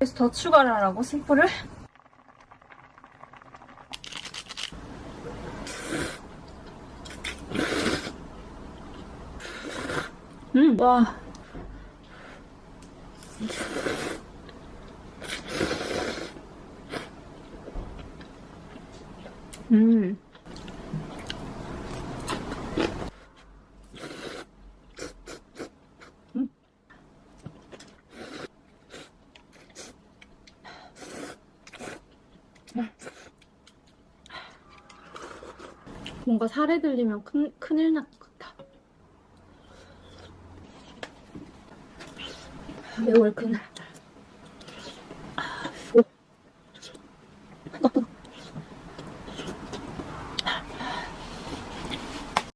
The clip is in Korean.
그래서 더 추가를 하라고, 스프를? 와. 뭔가 살에 들리면 큰일 날 것 같아. 매울 그날.